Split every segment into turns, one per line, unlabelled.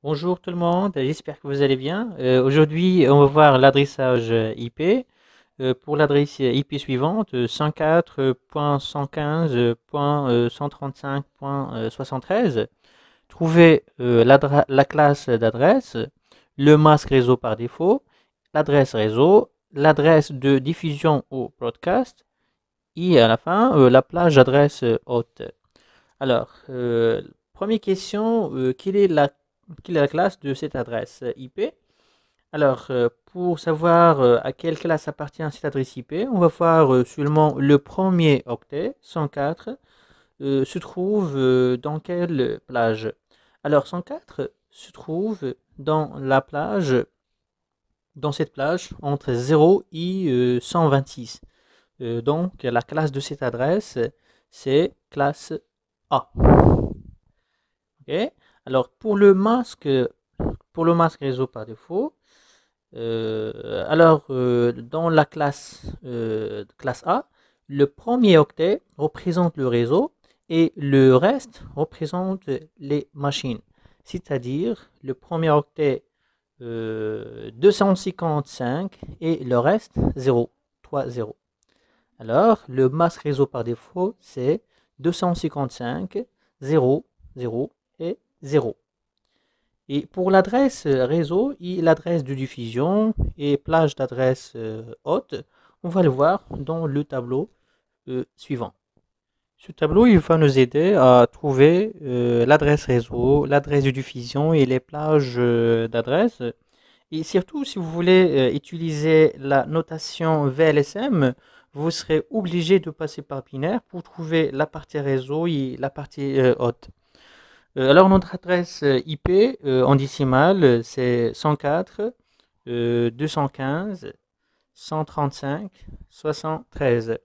Bonjour tout le monde, j'espère que vous allez bien. Aujourd'hui, on va voir l'adressage IP. Pour l'adresse IP suivante, 104.115.135.73, trouvez la classe d'adresse, le masque réseau par défaut, l'adresse réseau, l'adresse de diffusion au broadcast et à la fin, la plage d'adresse haute. Alors, première question, quelle est la classe de cette adresse IP? Alors, pour savoir à quelle classe appartient cette adresse IP, on va voir seulement le premier octet, 104, se trouve dans quelle plage? Alors, 104 se trouve dans la plage, dans cette plage entre 0 et 126. Donc, la classe de cette adresse, c'est classe A. Ok. Alors, pour le masque réseau par défaut, dans la classe A, le premier octet représente le réseau et le reste représente les machines. C'est-à-dire le premier octet 255 et le reste 0, 3, 0. Alors, le masque réseau par défaut, c'est 255, 0, 0 et 0. Et pour l'adresse réseau et l'adresse de diffusion et plage d'adresse haute, on va le voir dans le tableau suivant. Ce tableau, il va nous aider à trouver l'adresse réseau, l'adresse de diffusion et les plages d'adresse. Et surtout, si vous voulez utiliser la notation VLSM, vous serez obligé de passer par binaire pour trouver la partie réseau et la partie haute. Alors, notre adresse IP en décimale, c'est 104 215 135 73.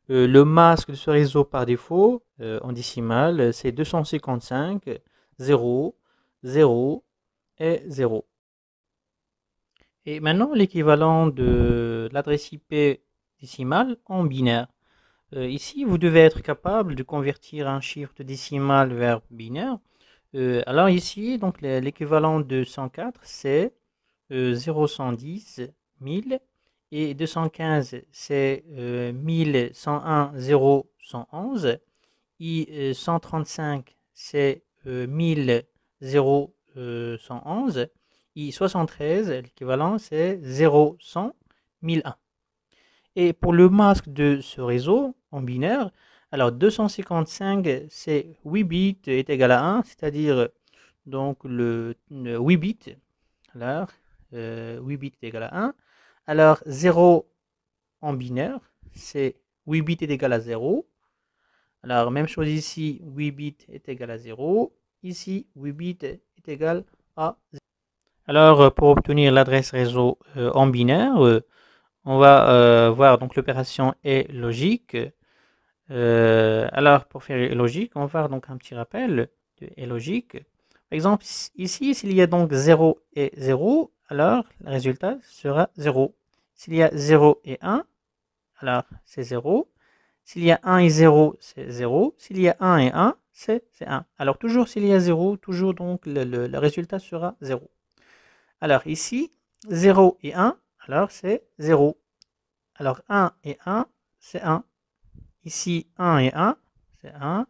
Le masque de ce réseau par défaut en décimale, c'est 255 0 0 et 0. Et maintenant, l'équivalent de l'adresse IP décimale en binaire. Ici, vous devez être capable de convertir un chiffre de décimale vers binaire. Alors ici, donc l'équivalent de 104, c'est 0,110, 1000, et 215, c'est 1101, 0,111, et 135, c'est 1000, 0,111, et 73, l'équivalent, c'est 0,100, 1001. Et pour le masque de ce réseau en binaire, alors 255, c'est 8 bits est égal à 1, c'est-à-dire donc le 8 bits. Alors, 8 bits est égal à 1. Alors, 0 en binaire, c'est 8 bits est égal à 0. Alors, même chose ici, 8 bits est égal à 0. Ici, 8 bits est égal à 0. Alors, pour obtenir l'adresse réseau en binaire, on va voir donc l'opération est logique. Alors, pour faire logique, on va faire donc un petit rappel de est logique. Par exemple, ici, s'il y a donc 0 et 0, alors le résultat sera 0. S'il y a 0 et 1, alors c'est 0. S'il y a 1 et 0, c'est 0. S'il y a 1 et 1, c'est 1. Alors toujours s'il y a 0, toujours donc le résultat sera 0. Alors ici, 0 et 1, alors c'est 0. Alors 1 et 1, c'est 1. Ici, 1 et 1, c'est 1.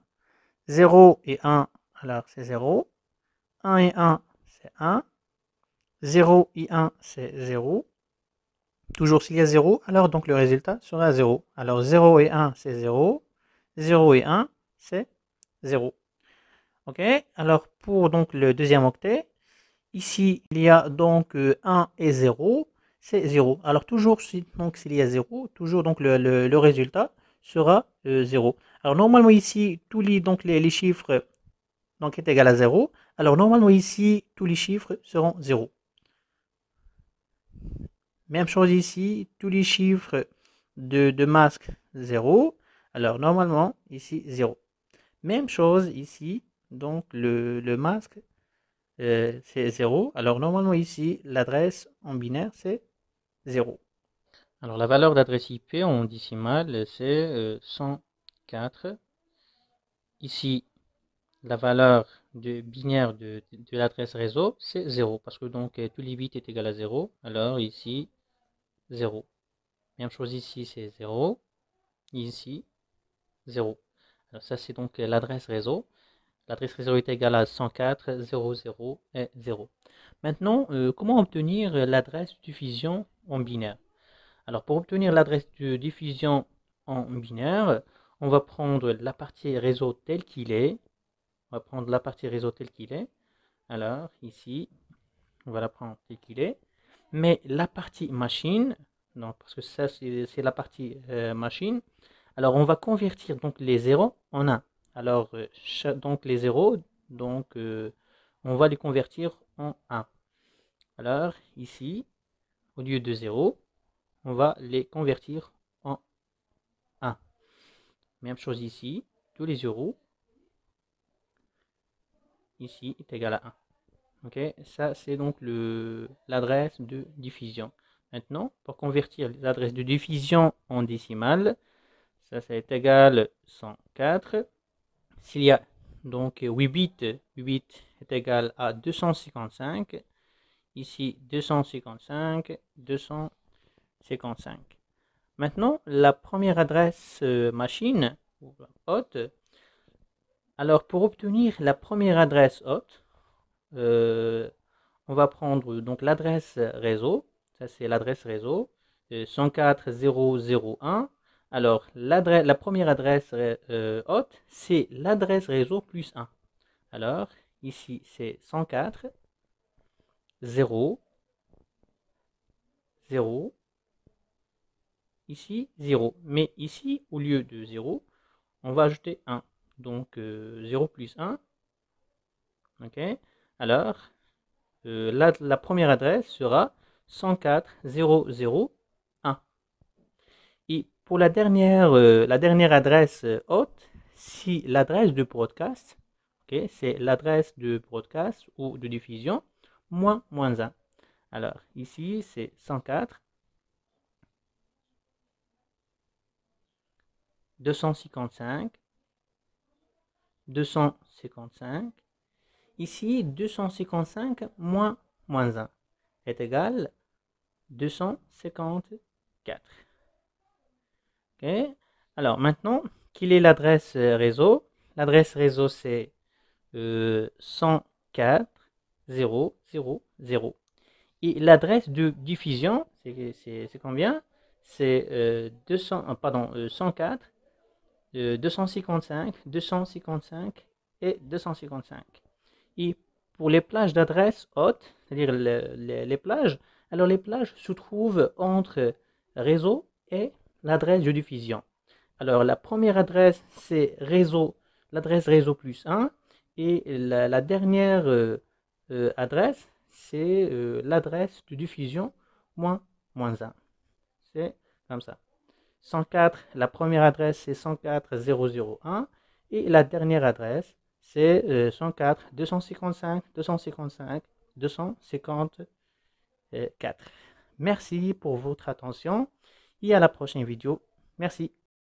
0 et 1, alors c'est 0. 1 et 1, c'est 1. 0 et 1, c'est 0. Toujours s'il y a 0, alors donc le résultat sera 0. Alors 0 et 1, c'est 0. 0 et 1, c'est 0. Ok. Alors pour donc le deuxième octet, ici il y a donc 1 et 0, c'est 0. Alors toujours donc s'il y a 0, toujours donc le résultat sera 0. Alors normalement ici tous les chiffres donc est égal à 0. Alors normalement ici tous les chiffres seront 0. Même chose ici, tous les chiffres de masque 0. Alors normalement ici 0. Même chose ici, donc le masque c'est 0. Alors normalement ici l'adresse en binaire c'est 0. Alors la valeur d'adresse IP en décimale c'est 104. Ici la valeur binaire de l'adresse réseau, c'est 0. Parce que donc tous les bits est égal à 0. Alors ici, 0. Même chose ici, c'est 0. Ici, 0. Alors ça, c'est donc l'adresse réseau. L'adresse réseau est égale à 104, 00 et 0. Maintenant, comment obtenir l'adresse de diffusion en binaire? Alors, pour obtenir l'adresse de diffusion en binaire, on va prendre la partie réseau telle qu'il est. On va prendre la partie réseau telle qu'il est. Alors, ici, on va la prendre telle qu'il est. Mais la partie machine, donc, parce que ça, c'est la partie machine. Alors, on va convertir donc les 0 en 1. Alors, donc les 0, donc, on va les convertir en 1. Alors, ici, au lieu de 0, on va les convertir en 1. Même chose ici, tous les 0, ici, est égal à 1. Ok, ça, c'est donc l'adresse de diffusion. Maintenant, pour convertir l'adresse de diffusion en décimale, ça est égal à 104. S'il y a donc 8 bits, 8 bits est égal à 255. Ici, 255, 255. Maintenant, la première adresse machine, ou hôte, alors pour obtenir la première adresse hôte, on va prendre donc l'adresse réseau, ça c'est l'adresse réseau, 104.0.0.1. Alors, la première adresse hôte, c'est l'adresse réseau plus 1. Alors, ici, c'est 104, 0, 0, ici, 0. Mais ici, au lieu de 0, on va ajouter 1. Donc, 0 plus 1. OK. Alors, la première adresse sera 104.0.0.1. Et pour la dernière adresse hôte, si l'adresse de broadcast, okay, c'est l'adresse de broadcast ou de diffusion, moins 1. Alors, ici, c'est 104, 255, 255. Ici, 255 moins 1 est égal à 254. Okay. Alors maintenant, quelle est l'adresse réseau? L'adresse réseau, c'est 104.0.0.0. Et l'adresse de diffusion, c'est combien? C'est 104, 255, 255 et 255. Et pour les plages d'adresse haute, c'est-à-dire les plages, alors les plages se trouvent entre réseau et l'adresse de diffusion. Alors la première adresse, c'est réseau, l'adresse réseau plus 1. Et la dernière adresse, c'est l'adresse de diffusion moins 1. C'est comme ça. 104, la première adresse, c'est 104.0.0.1. Et la dernière adresse, c'est 104, 255, 255, 254. Merci pour votre attention et à la prochaine vidéo. Merci.